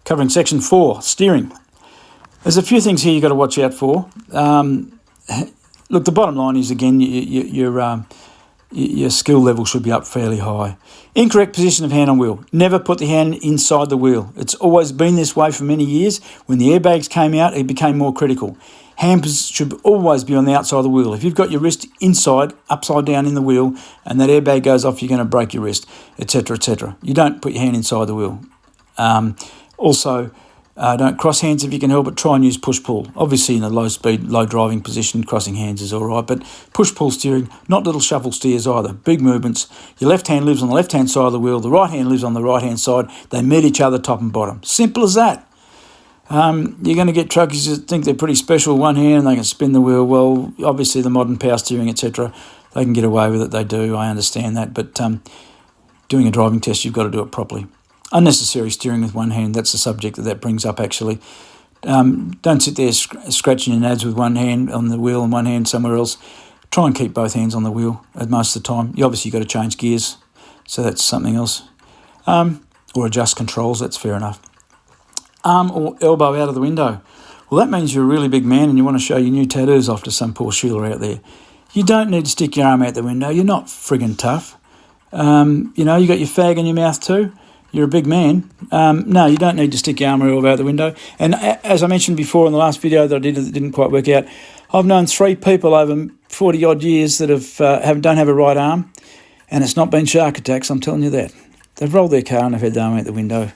covering section 4, steering. There's a few things here you've got to watch out for. Look, the bottom line is, again, your skill level should be up fairly high. Incorrect position of hand on wheel. Never put the hand inside the wheel. It's always been this way for many years. When the airbags came out, it became more critical. Hands should always be on the outside of the wheel. If you've got your wrist inside, upside down in the wheel, and that airbag goes off, you're going to break your wrist, etc., etc. You don't put your hand inside the wheel. Don't cross hands if you can help it. Try and use push-pull. Obviously, in a low-speed, low-driving position, crossing hands is all right, but push-pull steering, not little shuffle steers either. Big movements. Your left hand lives on the left-hand side of the wheel. The right hand lives on the right-hand side. They meet each other top and bottom. Simple as that. You're going to get truckies that think they're pretty special with one hand and they can spin the wheel. Well, obviously, the modern power steering, etc., they can get away with it. They do. I understand that. But doing a driving test, you've got to do it properly. Unnecessary steering with one hand, that's the subject that brings up, actually. Don't sit there scratching your nads with one hand on the wheel and one hand somewhere else. Try and keep both hands on the wheel at most of the time. You obviously got to change gears, so that's something else. Or adjust controls, that's fair enough. Arm or elbow out of the window. Well, that means you're a really big man and you want to show your new tattoos off to some poor Sheila out there. You don't need to stick your arm out the window. You're not friggin' tough. You got your fag in your mouth too. You're a big man. No, you don't need to stick your arm or elbow out the window. And as I mentioned before in the last video that I did that didn't quite work out, I've known 3 people over 40-odd years that don't have a right arm, and it's not been shark attacks, I'm telling you that. They've rolled their car and they've had their arm out the window.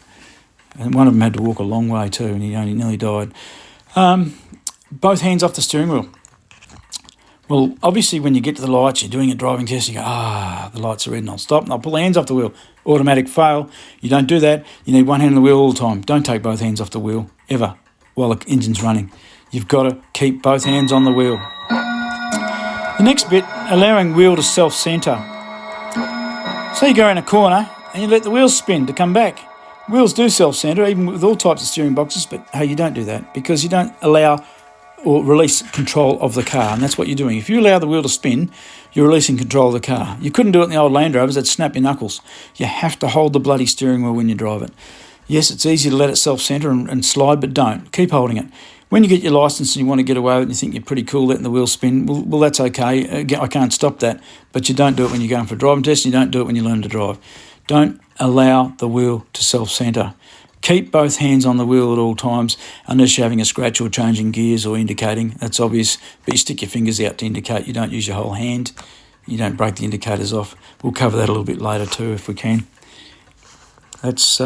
And one of them had to walk a long way too, and he only nearly died. Both hands off the steering wheel. Well, obviously, when you get to the lights, you're doing a driving test, you go, the lights are red, and I'll stop, and I'll pull the hands off the wheel. Automatic fail. You don't do that. You need one hand on the wheel all the time. Don't take both hands off the wheel, ever, while the engine's running. You've got to keep both hands on the wheel. The next bit, allowing wheel to self-centre. So you go in a corner, and you let the wheels spin to come back. Wheels do self-centre, even with all types of steering boxes, but hey, you don't do that because you don't allow or release control of the car, and that's what you're doing. If you allow the wheel to spin, you're releasing control of the car. You couldn't do it in the old Land Rovers, that'd snap your knuckles. You have to hold the bloody steering wheel when you drive it. Yes, it's easy to let it self-centre and slide, but don't. Keep holding it. When you get your licence and you want to get away with it and you think you're pretty cool letting the wheel spin, well that's okay. I can't stop that, but you don't do it when you're going for a driving test, and you don't do it when you learn to drive. Don't allow the wheel to self-centre. Keep both hands on the wheel at all times, unless you're having a scratch or changing gears or indicating. That's obvious, but you stick your fingers out to indicate. You don't use your whole hand. You don't break the indicators off. We'll cover that a little bit later too if we can. That's